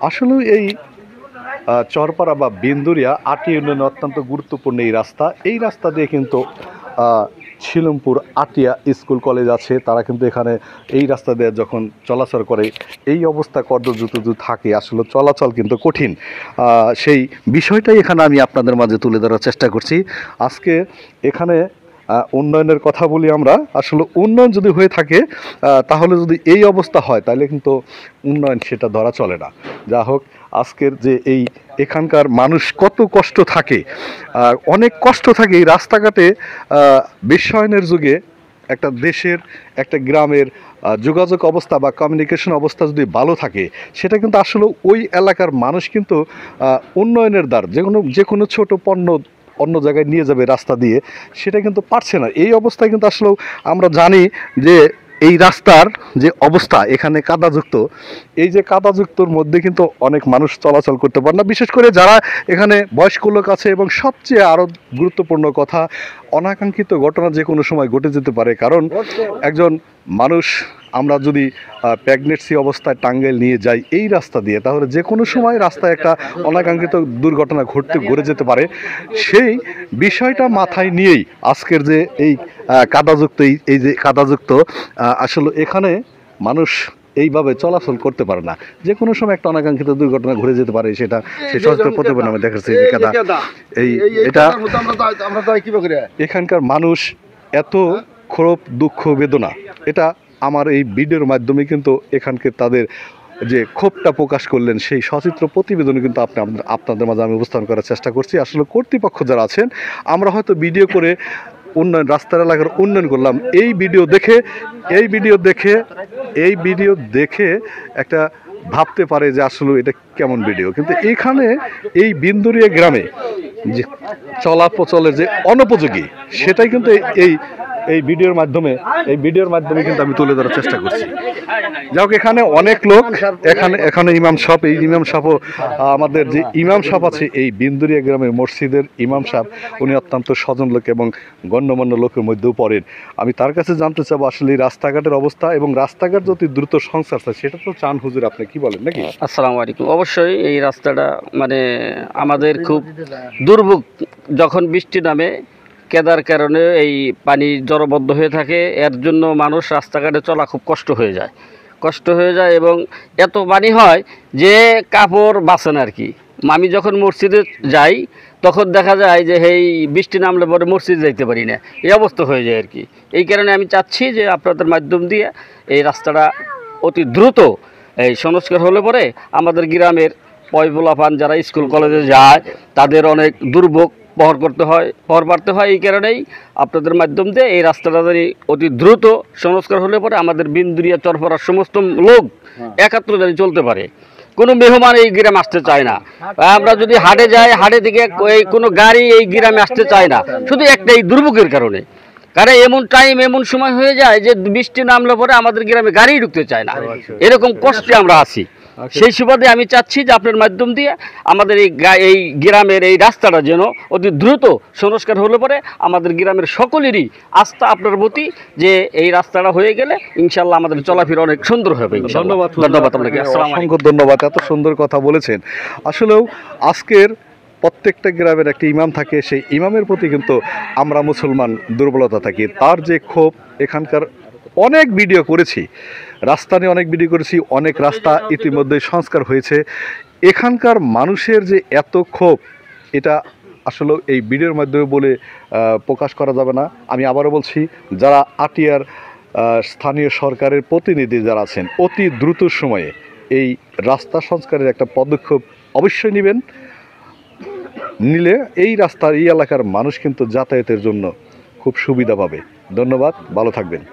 আসলে এই চরপাড়া বা বিন্দুরিয়া আটি ইউনিয়নে অত্যন্ত গুরুত্বপূর্ণ এই রাস্তা দিয়ে কিন্তু ছিলমপুর আটিয়া স্কুল কলেজ আছে, তারা কিন্তু এখানে এই রাস্তা দিয়ে যখন চলাচল করে এই অবস্থা কর্দযুত থাকে, আসলে চলাচল কিন্তু কঠিন। সেই বিষয়টাই এখানে আমি আপনাদের মাঝে তুলে ধরার চেষ্টা করছি। আজকে এখানে উন্নয়নের কথা বলি আমরা, আসলে উন্নয়ন যদি হয়ে থাকে তাহলে যদি এই অবস্থা হয় তাহলে কিন্তু উন্নয়ন সেটা ধরা চলে না। যা হোক, আজকের যে এখানকার মানুষ কত কষ্ট থাকে, অনেক কষ্ট থাকে এই রাস্তাঘাটে। বিশ্বায়নের যুগে একটা দেশের একটা গ্রামের যোগাযোগ অবস্থা বা কমিউনিকেশন অবস্থা যদি ভালো থাকে, সেটা কিন্তু আসলে ওই এলাকার মানুষ কিন্তু উন্নয়নের দ্বার যে কোনো ছোট পণ্য অন্য জায়গায় নিয়ে যাবে রাস্তা দিয়ে, সেটা কিন্তু পারছে না। এই অবস্থায় কিন্তু আসলেও আমরা জানি যে এই রাস্তার যে অবস্থা এখানে কাদাযুক্ত, এই যে কাদাযুক্তর মধ্যে কিন্তু অনেক মানুষ চলাচল করতে পারে না, বিশেষ করে যারা এখানে বয়স্ক লোক আছে। এবং সবচেয়ে আরও গুরুত্বপূর্ণ কথা, অনাকাঙ্ক্ষিত ঘটনা যে কোনো সময় ঘটে যেতে পারে। কারণ একজন মানুষ আমরা যদি প্রেগনেন্সি অবস্থায় টাঙ্গাইল নিয়ে যাই এই রাস্তা দিয়ে, তাহলে যে কোনো সময় রাস্তায় একটা অনাকাঙ্ক্ষিত দুর্ঘটনা ঘটে যেতে পারে। সেই বিষয়টা মাথায় নিয়েই আজকের যে এই কাদাযুক্ত এই যে কাদাযুক্ত আসলে এখানে মানুষ এইভাবে চলাচল করতে পারে না, যে কোনো সময় একটা অনাকাঙ্ক্ষিত দুর্ঘটনা ঘটে যেতে পারে। সেটা সেই সচেতন প্রতিবেদন আমি দেখাচ্ছি যে কাদা এটা এখানকার মানুষ এত ক্ষোভ দুঃখ বেদনা, এটা আমার এই ভিডিওর মাধ্যমে কিন্তু এখানকার তাদের যে ক্ষোভটা প্রকাশ করলেন সেই সচিত্র প্রতিবেদনে কিন্তু আপনাদের মাঝে আমি উপস্থাপন করার চেষ্টা করছি। আসলে কর্তৃপক্ষ যারা আছেন, আমরা হয়তো ভিডিও করে উন্নয়ন রাস্তার এলাকার উন্নয়ন করলাম, এই ভিডিও দেখে একটা ভাবতে পারে যে আসলে এটা কেমন ভিডিও। কিন্তু এখানে এই বিন্দুরিয়া গ্রামে যে চলাচলের যে অনুপযোগী, সেটাই কিন্তু এই ভিডিওর মাধ্যমে কিন্তু আমি তুলে ধরার চেষ্টা করছি। যাই হোক, এখানে অনেক লোক, এখানে ইমাম সাহেব, এই ইমাম সাহেবও আমাদের যে ইমাম সাহেব আছে এই বিন্দুরিয়া গ্রামের মসজিদের ইমাম সাহেব, উনি অত্যন্ত স্বজন লোক এবং গণ্যমান্য লোকের মধ্যেও পড়েন। আমি তার কাছে জানতে চাবো আসলে এই রাস্তাঘাটের অবস্থা, এবং রাস্তাঘাট যদি দ্রুত সংস্কার চায় সেটা তো চান হুজুর, আপনি কি বলেন নাকি? আসসালামু আলাইকুম। অবশ্যই এই রাস্তাটা মানে আমাদের খুব দুর্ভোগ, যখন বৃষ্টি নামে কেদার কারণে এই পানি জলবদ্ধ হয়ে থাকে, এর জন্য মানুষ রাস্তাঘাটে চলা খুব কষ্ট হয়ে যায় এবং এত পানি হয় যে কাপড় বাঁচে না আর কি। আমি যখন মসজিদে যাই তখন দেখা যায় যে এই বৃষ্টি নামলে পরে মসজিদে যাইতে পারি না, এই অবস্থা হয়ে যায় আর কি। এই কারণে আমি চাচ্ছি যে আপনাদের মাধ্যম দিয়ে এই রাস্তাটা অতি দ্রুত এই সংস্কার হলে পরে আমাদের গ্রামের পয়বুলাপান যারা স্কুল কলেজে যায় তাদের অনেক দুর্ভোগ পহর পাড়তে হয়। এই কারণেই আপনাদের মাধ্যম দিয়ে এই রাস্তাটা যদি অতি দ্রুত সংস্কার হলে পরে আমাদের বিন্দুরিয়া চরপাড়ার সমস্ত লোক একাত্র যদি চলতে পারে। কোনো মেহমান এই গ্রামে আসতে চায় না। আমরা যদি হাটে যাই, হাটে থেকে এই কোনো গাড়ি এই গ্রামে আসতে চায় না, শুধু একটা এই দুর্ভোগের কারণে। কারণ এমন সময় হয়ে যায় যে বৃষ্টি নামলে পরে আমাদের গ্রামে গাড়ি ঢুকতে চায় না, এরকম কষ্টে আমরা আছি। সেই সুবাদে আমি চাচ্ছি যে আপনার মাধ্যম দিয়ে আমাদের এই গ্রামের এই রাস্তাটা যেন অতি দ্রুত সংস্কার হলে পরে আমাদের গ্রামের সকলেরই আস্থা আপনার প্রতি যে এই রাস্তাটা হয়ে গেলে ইনশাল্লাহ আমাদের চলাফেরা অনেক সুন্দর হবে। ধন্যবাদ আপনাকে, অসংখ্য ধন্যবাদ, এত সুন্দর কথা বলেছেন। আসলেও আজকের প্রত্যেকটা গ্রামের একটা ইমাম থাকে, সেই ইমামের প্রতি কিন্তু আমরা মুসলমান দুর্বলতা থাকি। তার যে ক্ষোভ, এখানকার অনেক ভিডিও করেছি, রাস্তা নিয়ে অনেক ভিডিও করেছি, অনেক রাস্তা ইতিমধ্যে সংস্কার হয়েছে। এখানকার মানুষের যে এত ক্ষোভ, এটা আসলে এই ভিডিওর মাধ্যমে বলে প্রকাশ করা যাবে না। আমি আবারও বলছি, যারা আটিয়ার স্থানীয় সরকারের প্রতিনিধি যারা আছেন, অতি দ্রুত সময়ে এই রাস্তা সংস্কারের একটা পদক্ষেপ অবশ্যই নেবেন। নিলে এই রাস্তার এই এলাকার মানুষ কিন্তু যাতায়াতের জন্য খুব সুবিধা পাবে। ধন্যবাদ, ভালো থাকবেন।